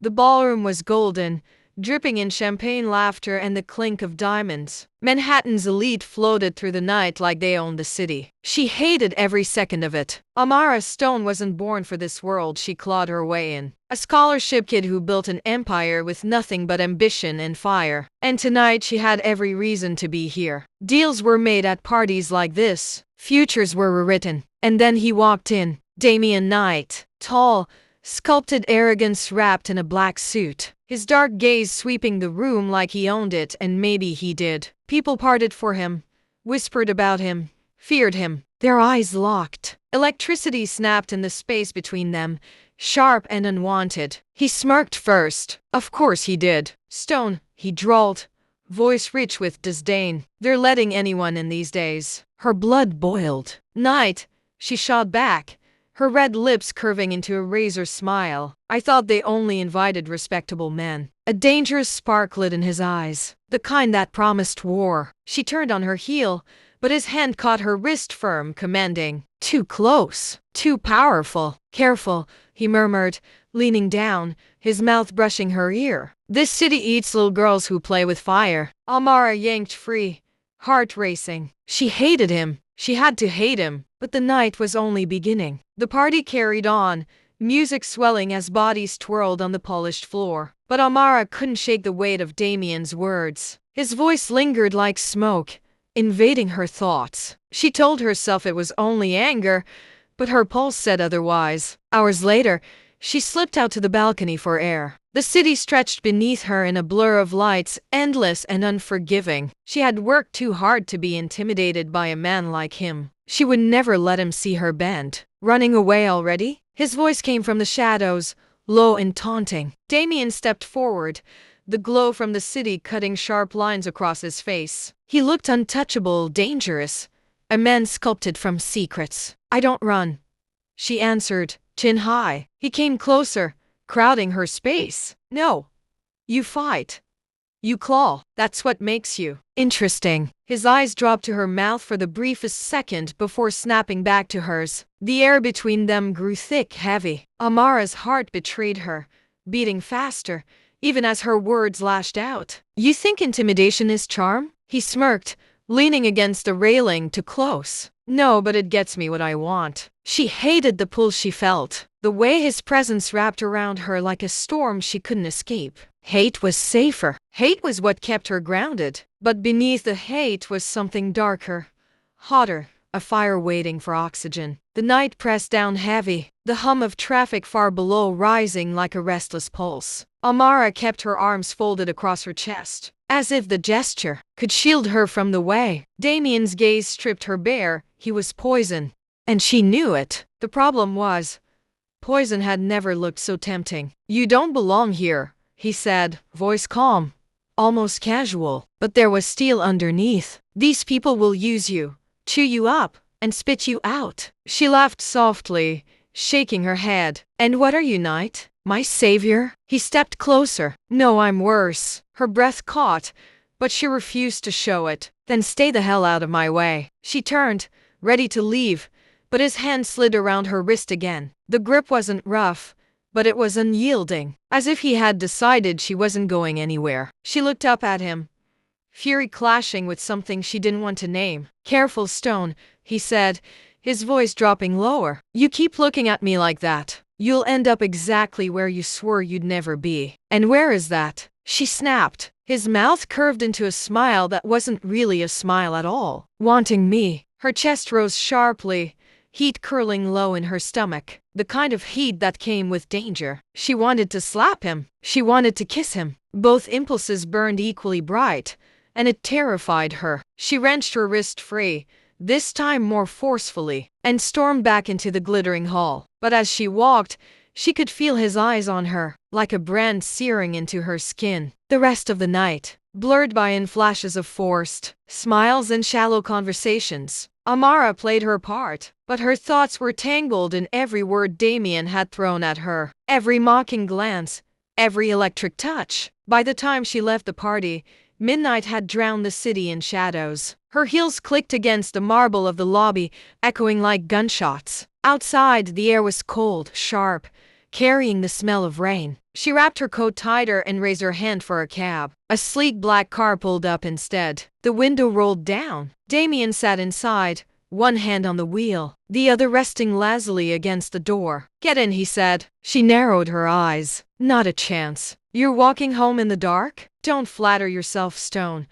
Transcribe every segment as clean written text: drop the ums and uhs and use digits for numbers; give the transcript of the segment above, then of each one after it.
The ballroom was golden, dripping in champagne laughter and the clink of diamonds. Manhattan's elite floated through the night like they owned the city. She hated every second of it. Amara Stone wasn't born for this world she clawed her way in. A scholarship kid who built an empire with nothing but ambition and fire. And tonight she had every reason to be here. Deals were made at parties like this. Futures were rewritten. And then he walked in. Damian Knight. Tall, sculpted arrogance wrapped in a black suit. His dark gaze sweeping the room like he owned it, and maybe he did. People parted for him, whispered about him, feared him. Their eyes locked. Electricity snapped in the space between them, sharp and unwanted. He smirked first. Of course he did. Stone, he drawled, voice rich with disdain. They're letting anyone in these days. Her blood boiled. Knight, she shot back, her red lips curving into a razor smile. I thought they only invited respectable men. A dangerous spark lit in his eyes, the kind that promised war. She turned on her heel, but his hand caught her wrist firm, commanding. Too close, too powerful. Careful, he murmured, leaning down, his mouth brushing her ear. This city eats little girls who play with fire. Amara yanked free, heart racing. She hated him. She had to hate him. But the night was only beginning. The party carried on, music swelling as bodies twirled on the polished floor. But Amara couldn't shake the weight of Damian's words. His voice lingered like smoke, invading her thoughts. She told herself it was only anger, but her pulse said otherwise. Hours later, she slipped out to the balcony for air. The city stretched beneath her in a blur of lights, endless and unforgiving. She had worked too hard to be intimidated by a man like him. She would never let him see her bend. Running away already? His voice came from the shadows, low and taunting. Damian stepped forward, the glow from the city cutting sharp lines across his face. He looked untouchable, dangerous, a man sculpted from secrets. I don't run, she answered, chin high. He came closer, crowding her space. No, you fight. You claw. That's what makes you interesting. His eyes dropped to her mouth for the briefest second before snapping back to hers. The air between them grew thick, heavy. Amara's heart betrayed her, beating faster, even as her words lashed out. You think intimidation is charm? He smirked, leaning against the railing too close. No, but it gets me what I want. She hated the pull she felt, the way his presence wrapped around her like a storm she couldn't escape. Hate was safer. Hate was what kept her grounded. But beneath the hate was something darker, hotter, a fire waiting for oxygen. The night pressed down heavy, the hum of traffic far below rising like a restless pulse. Amara kept her arms folded across her chest, as if the gesture could shield her from the way. Damian's gaze stripped her bare. He was poison, and she knew it. The problem was, poison had never looked so tempting. You don't belong here, he said, voice calm, almost casual. But there was steel underneath. These people will use you, chew you up, and spit you out. She laughed softly, shaking her head. And what are you, Knight? My savior? He stepped closer. No, I'm worse. Her breath caught, but she refused to show it. Then stay the hell out of my way. She turned, ready to leave, but his hand slid around her wrist again. The grip wasn't rough, but it was unyielding, as if he had decided she wasn't going anywhere. She looked up at him, fury clashing with something she didn't want to name. Careful, Stone, he said, his voice dropping lower. You keep looking at me like that, you'll end up exactly where you swore you'd never be. And where is that? She snapped. His mouth curved into a smile that wasn't really a smile at all. Wanting me. Her chest rose sharply, heat curling low in her stomach, the kind of heat that came with danger. She wanted to slap him. She wanted to kiss him. Both impulses burned equally bright, and it terrified her. She wrenched her wrist free, this time more forcefully, and stormed back into the glittering hall. But as she walked, she could feel his eyes on her, like a brand searing into her skin. The rest of the night, blurred by in flashes of forced smiles and shallow conversations, Amara played her part, but her thoughts were tangled in every word Damian had thrown at her, every mocking glance, every electric touch. By the time she left the party, midnight had drowned the city in shadows. Her heels clicked against the marble of the lobby, echoing like gunshots. Outside, the air was cold, sharp, carrying the smell of rain. She wrapped her coat tighter and raised her hand for a cab. A sleek black car pulled up instead. The window rolled down. Damien sat inside, one hand on the wheel, the other resting lazily against the door. "Get in," he said. She narrowed her eyes. "Not a chance. You're walking home in the dark? Don't flatter yourself, Stone.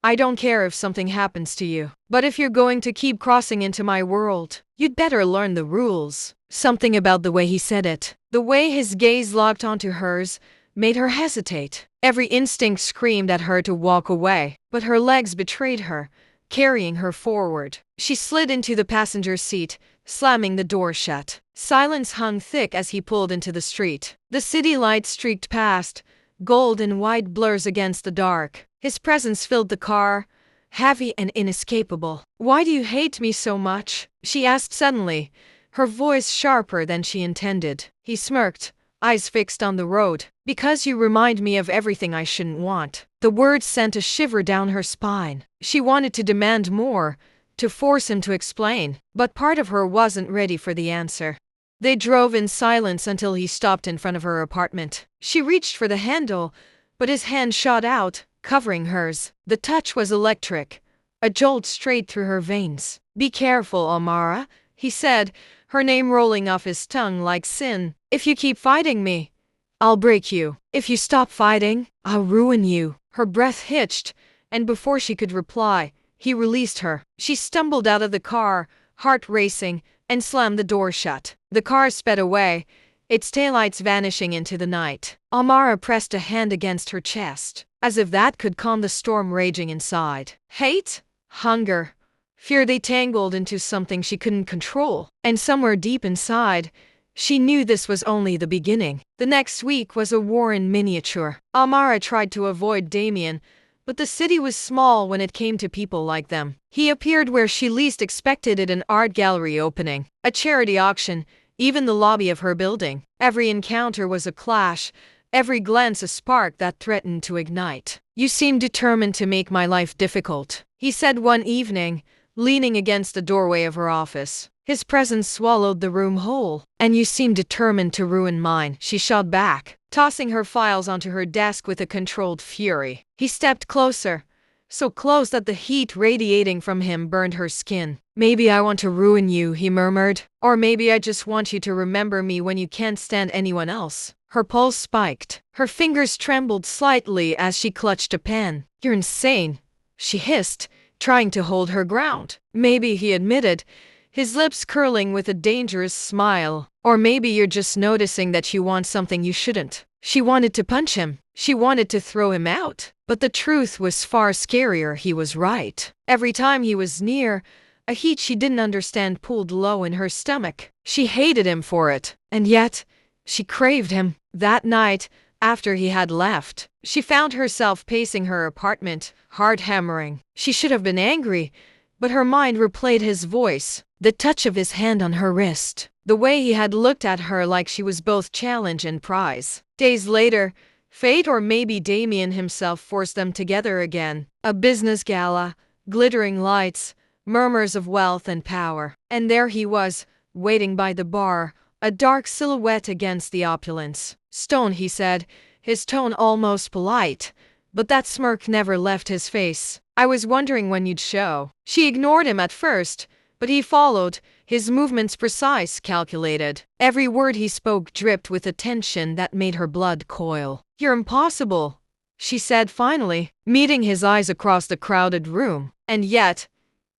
I don't care if something happens to you. But if you're going to keep crossing into my world, you'd better learn the rules." Something about the way he said it, the way his gaze locked onto hers, made her hesitate. Every instinct screamed at her to walk away, but her legs betrayed her, carrying her forward. She slid into the passenger seat, slamming the door shut. Silence hung thick as he pulled into the street. The city lights streaked past, gold and white blurs against the dark. His presence filled the car, heavy and inescapable. "Why do you hate me so much?" she asked suddenly, her voice sharper than she intended. He smirked, eyes fixed on the road. "Because you remind me of everything I shouldn't want." The words sent a shiver down her spine. She wanted to demand more, to force him to explain, but part of her wasn't ready for the answer. They drove in silence until he stopped in front of her apartment. She reached for the handle, but his hand shot out, covering hers. The touch was electric, a jolt straight through her veins. "Be careful, Amara," he said, her name rolling off his tongue like sin. "If you keep fighting me, I'll break you. If you stop fighting, I'll ruin you." Her breath hitched, and before she could reply, he released her. She stumbled out of the car, heart racing, and slammed the door shut. The car sped away, its taillights vanishing into the night. Amara pressed a hand against her chest, as if that could calm the storm raging inside. Hate, hunger, fear, they tangled into something she couldn't control. And somewhere deep inside, she knew this was only the beginning. The next week was a war in miniature. Amara tried to avoid Damien, but the city was small when it came to people like them. He appeared where she least expected it: an art gallery opening, a charity auction, even the lobby of her building. Every encounter was a clash, every glance a spark that threatened to ignite. "You seem determined to make my life difficult," he said one evening, leaning against the doorway of her office. His presence swallowed the room whole. "And you seem determined to ruin mine," she shot back, tossing her files onto her desk with a controlled fury. He stepped closer, so close that the heat radiating from him burned her skin. "Maybe I want to ruin you," he murmured. "Or maybe I just want you to remember me when you can't stand anyone else." Her pulse spiked. Her fingers trembled slightly as she clutched a pen. "You're insane," she hissed, trying to hold her ground. "Maybe," he admitted, his lips curling with a dangerous smile. "Or maybe you're just noticing that you want something you shouldn't." She wanted to punch him. She wanted to throw him out. But the truth was far scarier. He was right. Every time he was near, a heat she didn't understand pulled low in her stomach. She hated him for it. And yet, she craved him. That night, after he had left, she found herself pacing her apartment, heart hammering. She should have been angry, but her mind replayed his voice, the touch of his hand on her wrist, the way he had looked at her like she was both challenge and prize. Days later, fate, or maybe Damien himself, forced them together again. A business gala, glittering lights, murmurs of wealth and power. And there he was, waiting by the bar, a dark silhouette against the opulence. "Stone," he said, his tone almost polite, but that smirk never left his face. "I was wondering when you'd show." She ignored him at first, but he followed, his movements precise, calculated. Every word he spoke dripped with a tension that made her blood coil. "You're impossible," she said finally, meeting his eyes across the crowded room. "And yet,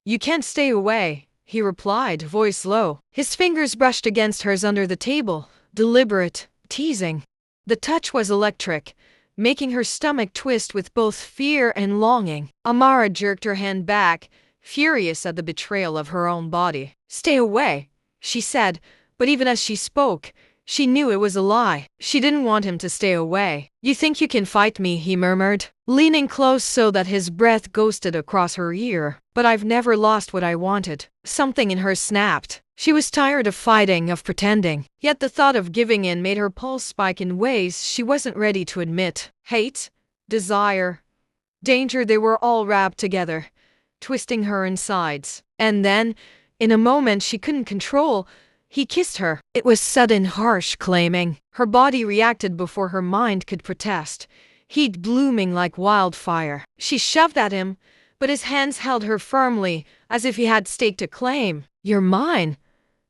you can't stay away," he replied, voice low. His fingers brushed against hers under the table, deliberate, teasing. The touch was electric, making her stomach twist with both fear and longing. Amara jerked her hand back, furious at the betrayal of her own body. "Stay away," she said, but even as she spoke, she knew it was a lie. She didn't want him to stay away. "You think you can fight me," he murmured, leaning close so that his breath ghosted across her ear. "But I've never lost what I wanted." Something in her snapped. She was tired of fighting, of pretending. Yet the thought of giving in made her pulse spike in ways she wasn't ready to admit. Hate, desire, danger, they were all wrapped together, twisting her insides. And then, in a moment she couldn't control, He kissed her. It was sudden, harsh, claiming. Her body reacted before her mind could protest, heat blooming like wildfire. She shoved at him, but his hands held her firmly, as if he had staked a claim. "You're mine,"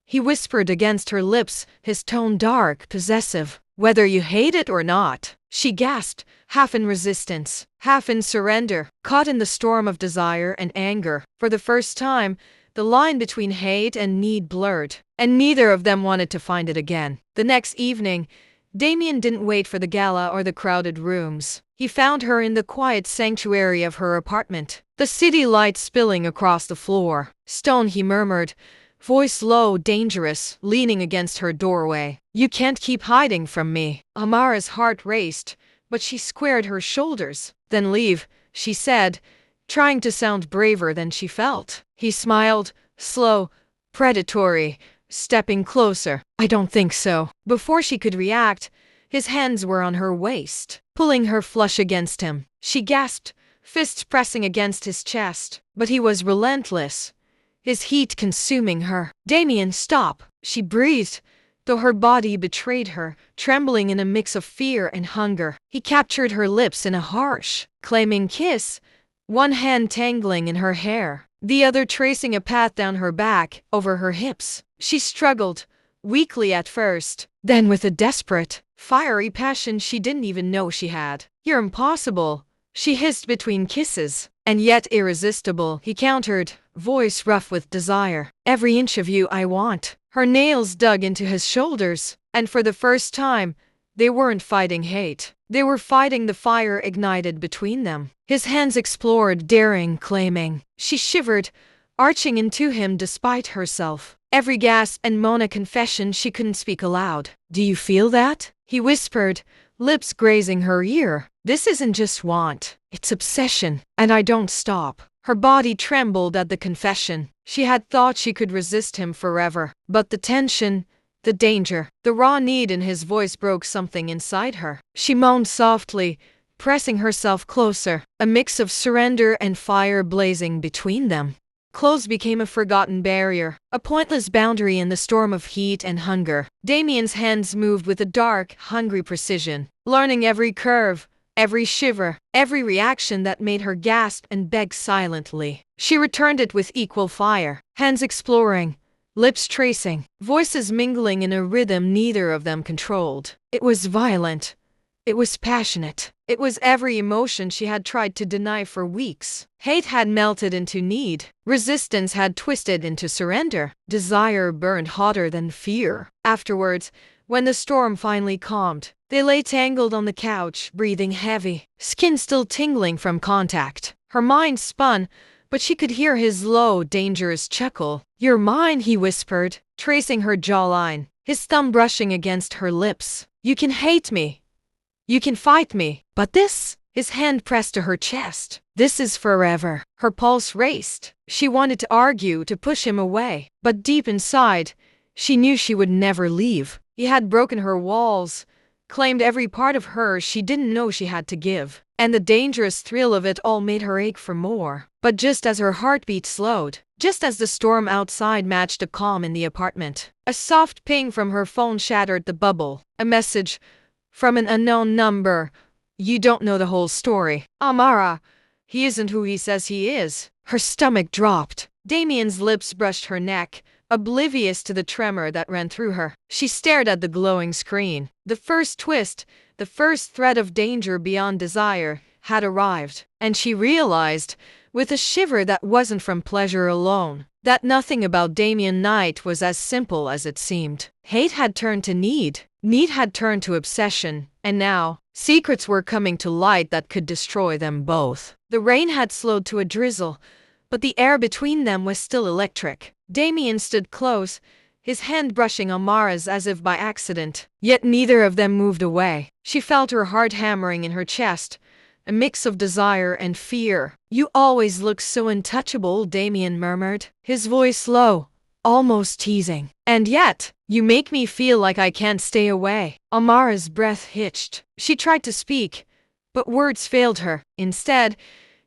he whispered against her lips, his tone dark, possessive. "Whether you hate it or not." She gasped, half in resistance, half in surrender, caught in the storm of desire and anger. For the first time, the line between hate and need blurred, and neither of them wanted to find it again. The next evening, Damien didn't wait for the gala or the crowded rooms. He found her in the quiet sanctuary of her apartment, the city light spilling across the floor. "Stone," he murmured, voice low, dangerous, leaning against her doorway. "You can't keep hiding from me." Amara's heart raced, but she squared her shoulders. "Then leave," she said, trying to sound braver than she felt. He smiled, slow, predatory, stepping closer. "I don't think so." Before she could react, his hands were on her waist, pulling her flush against him. She gasped, fists pressing against his chest, but he was relentless, his heat consuming her. "Damien, stop," she breathed, though her body betrayed her, trembling in a mix of fear and hunger. He captured her lips in a harsh, claiming kiss, one hand tangling in her hair, the other tracing a path down her back, over her hips. She struggled, weakly at first, then with a desperate, fiery passion she didn't even know she had. "You're impossible," she hissed between kisses. "And yet irresistible," he countered, voice rough with desire. "Every inch of you I want." Her nails dug into his shoulders, and for the first time, they weren't fighting hate. They were fighting the fire ignited between them. His hands explored, daring, claiming. She shivered, arching into him despite herself. Every gasp and moan a confession she couldn't speak aloud. "Do you feel that?" he whispered, lips grazing her ear. "This isn't just want, it's obsession, and I don't stop." Her body trembled at the confession. She had thought she could resist him forever, but the tension, the danger, the raw need in his voice broke something inside her. She moaned softly, pressing herself closer, a mix of surrender and fire blazing between them. Clothes became a forgotten barrier, a pointless boundary in the storm of heat and hunger. Damien's hands moved with a dark, hungry precision, learning every curve, every shiver, every reaction that made her gasp and beg silently. She returned it with equal fire, hands exploring, lips tracing, voices mingling in a rhythm neither of them controlled. It was violent. It was passionate. It was every emotion she had tried to deny for weeks. Hate had melted into need. Resistance had twisted into surrender. Desire burned hotter than fear. Afterwards, when the storm finally calmed, they lay tangled on the couch, breathing heavy, skin still tingling from contact. Her mind spun, but she could hear his low, dangerous chuckle. "You're mine," he whispered, tracing her jawline, his thumb brushing against her lips. "You can hate me. You can fight me. But this," his hand pressed to her chest, "this is forever." Her pulse raced. She wanted to argue, to push him away, but deep inside, she knew she would never leave. He had broken her walls, claimed every part of her she didn't know she had to give, and the dangerous thrill of it all made her ache for more. But just as her heartbeat slowed, just as the storm outside matched the calm in the apartment, a soft ping from her phone shattered the bubble. A message from an unknown number. "You don't know the whole story, Amara. He isn't who he says he is." Her stomach dropped. Damien's lips brushed her neck, oblivious to the tremor that ran through her. She stared at the glowing screen. The first twist, the first threat of danger beyond desire, had arrived, and she realized, with a shiver that wasn't from pleasure alone, that nothing about Damien Knight was as simple as it seemed. Hate had turned to need. Need had turned to obsession, and now, secrets were coming to light that could destroy them both. The rain had slowed to a drizzle, but the air between them was still electric. Damien stood close, his hand brushing Amara's as if by accident, yet neither of them moved away. She felt her heart hammering in her chest, a mix of desire and fear. "You always look so untouchable," Damien murmured, his voice low, almost teasing. "And yet, you make me feel like I can't stay away." Amara's breath hitched. She tried to speak, but words failed her. Instead,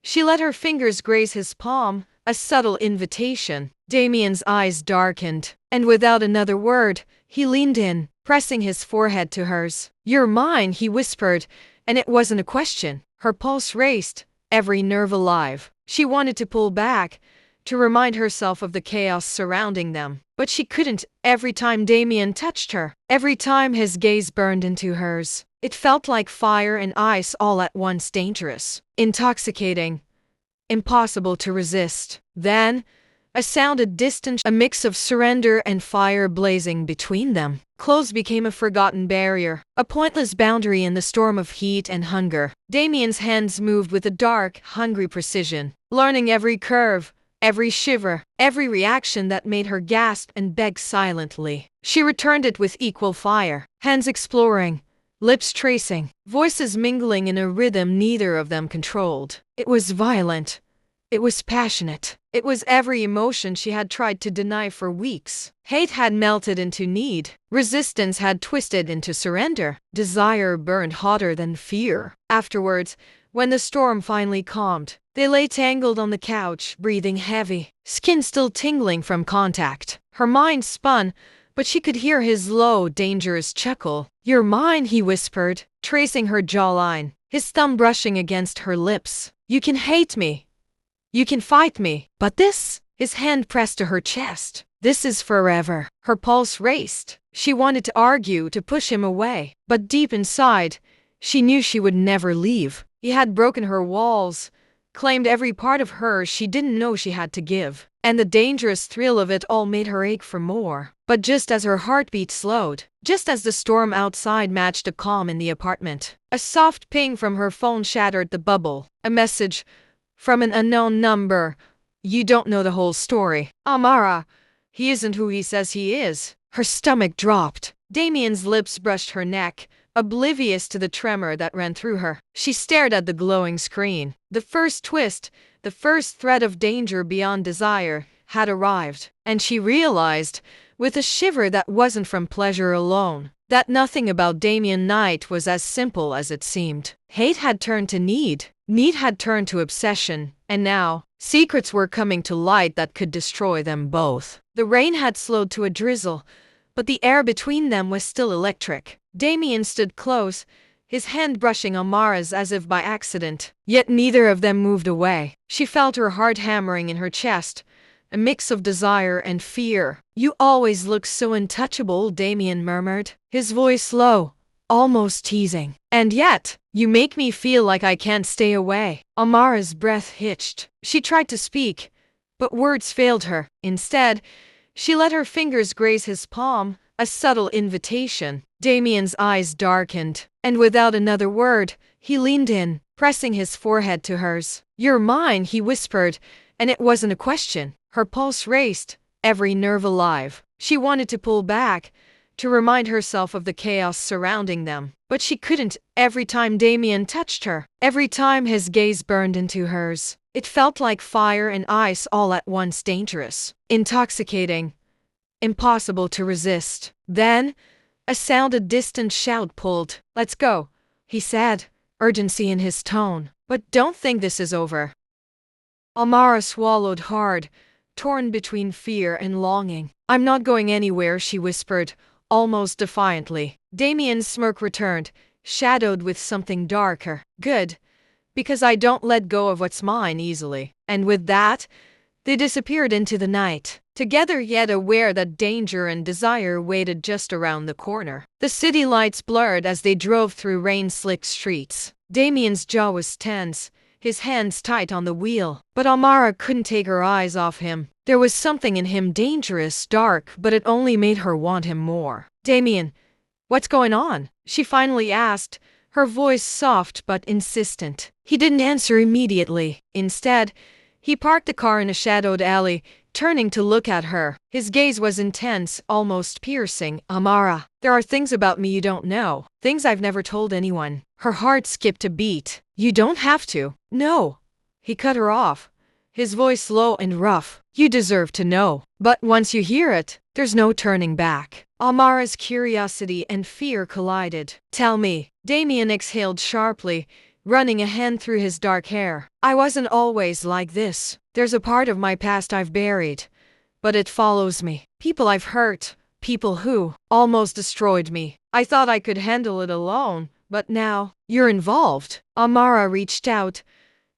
she let her fingers graze his palm, a subtle invitation. Damien's eyes darkened. And without another word, he leaned in, pressing his forehead to hers. "You're mine," he whispered, and it wasn't a question. Her pulse raced, every nerve alive. She wanted to pull back, to remind herself of the chaos surrounding them. But she couldn't. Every time Damien touched her, every time his gaze burned into hers, it felt like fire and ice all at once, dangerous, intoxicating, impossible to resist. Then, a sounded distant, a mix of surrender and fire blazing between them. Clothes became a forgotten barrier, a pointless boundary in the storm of heat and hunger. Damien's hands moved with a dark, hungry precision, learning every curve, every shiver, every reaction that made her gasp and beg silently. She returned it with equal fire, hands exploring, lips tracing, voices mingling in a rhythm neither of them controlled. It was violent. It was passionate. It was every emotion she had tried to deny for weeks. Hate had melted into need. Resistance had twisted into surrender. Desire burned hotter than fear. Afterwards, when the storm finally calmed, they lay tangled on the couch, breathing heavy, skin still tingling from contact. Her mind spun, but she could hear his low, dangerous chuckle. "You're mine," he whispered, tracing her jawline, his thumb brushing against her lips. "You can hate me. You can fight me, but this," his hand pressed to her chest, "this is forever." Her pulse raced. She wanted to argue, to push him away, but deep inside, she knew she would never leave. He had broken her walls, claimed every part of her she didn't know she had to give, and the dangerous thrill of it all made her ache for more. But just as her heartbeat slowed, just as the storm outside matched the calm in the apartment, a soft ping from her phone shattered the bubble. A message from an unknown number. "You don't know the whole story, Amara. He isn't who he says he is." Her stomach dropped. Damien's lips brushed her neck, oblivious to the tremor that ran through her. She stared at the glowing screen. The first twist, the first threat of danger beyond desire, had arrived, and she realized, with a shiver that wasn't from pleasure alone, that nothing about Damien Knight was as simple as it seemed. Hate had turned to need. Need had turned to obsession, and now, secrets were coming to light that could destroy them both. The rain had slowed to a drizzle, but the air between them was still electric. Damien stood close, his hand brushing Amara's as if by accident, yet neither of them moved away. She felt her heart hammering in her chest, a mix of desire and fear. "You always look so untouchable," Damien murmured, his voice low, almost teasing. "And yet, you make me feel like I can't stay away." Amara's breath hitched. She tried to speak, but words failed her. Instead, she let her fingers graze his palm, a subtle invitation. Damien's eyes darkened, and without another word, he leaned in, pressing his forehead to hers. "You're mine," he whispered, and it wasn't a question. Her pulse raced, every nerve alive. She wanted to pull back, to remind herself of the chaos surrounding them, but she couldn't. Every time Damien touched her, every time his gaze burned into hers, it felt like fire and ice all at once, dangerous, intoxicating, impossible to resist. Then, a sounded distant shout pulled. "Let's go," he said, urgency in his tone. "But don't think this is over." Amara swallowed hard, torn between fear and longing. "I'm not going anywhere," she whispered, almost defiantly. Damien's smirk returned, shadowed with something darker. "Good, because I don't let go of what's mine easily." And with that, they disappeared into the night, together yet aware that danger and desire waited just around the corner. The city lights blurred as they drove through rain-slicked streets. Damien's jaw was tense, his hands tight on the wheel, but Amara couldn't take her eyes off him. There was something in him dangerous, dark, but it only made her want him more. "Damien, what's going on?" she finally asked, her voice soft but insistent. He didn't answer immediately. Instead, he parked the car in a shadowed alley, turning to look at her. His gaze was intense, almost piercing. "Amara, there are things about me you don't know, things I've never told anyone." Her heart skipped a beat. "You don't have to." "No." He cut her off, his voice low and rough. "You deserve to know. But once you hear it, there's no turning back." Amara's curiosity and fear collided. "Tell me." Damien exhaled sharply, running a hand through his dark hair. "I wasn't always like this. There's a part of my past I've buried, but it follows me. People I've hurt, people who almost destroyed me. I thought I could handle it alone, but now you're involved. Amara reached out,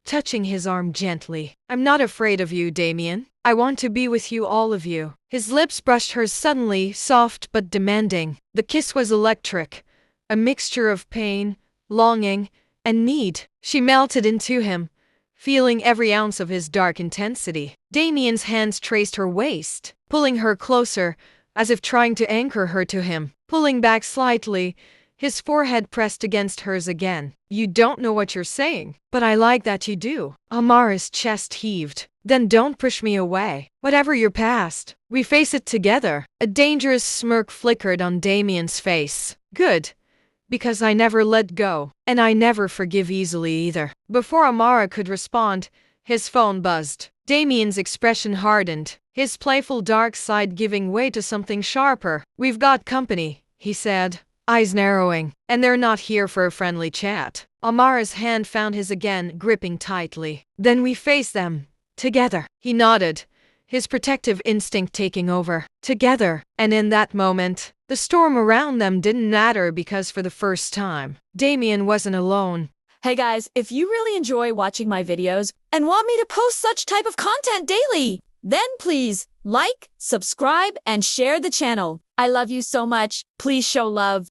touching his arm gently. I'm not afraid of you, Damien. I want to be with you, all of you. His lips brushed hers suddenly, soft but demanding. The kiss was electric, a mixture of pain, longing, and need. She melted into him, feeling every ounce of his dark intensity. Damien's hands traced her waist, pulling her closer, as if trying to anchor her to him. Pulling back slightly, his forehead pressed against hers again. You don't know what you're saying, but I like that you do. Amara's chest heaved. Then don't push me away. Whatever your past, we face it together. A dangerous smirk flickered on Damien's face. Good. Because I never let go, and I never forgive easily either. Before Amara could respond, his phone buzzed. Damien's expression hardened, his playful dark side giving way to something sharper. We've got company, he said, eyes narrowing, and they're not here for a friendly chat. Amara's hand found his again, gripping tightly. Then we face them. Together. He nodded, his protective instinct taking over. Together. And in that moment, the storm around them didn't matter because for the first time, Damien wasn't alone. Hey guys, if you really enjoy watching my videos and want me to post such type of content daily, then please like, subscribe, and share the channel. I love you so much. Please show love.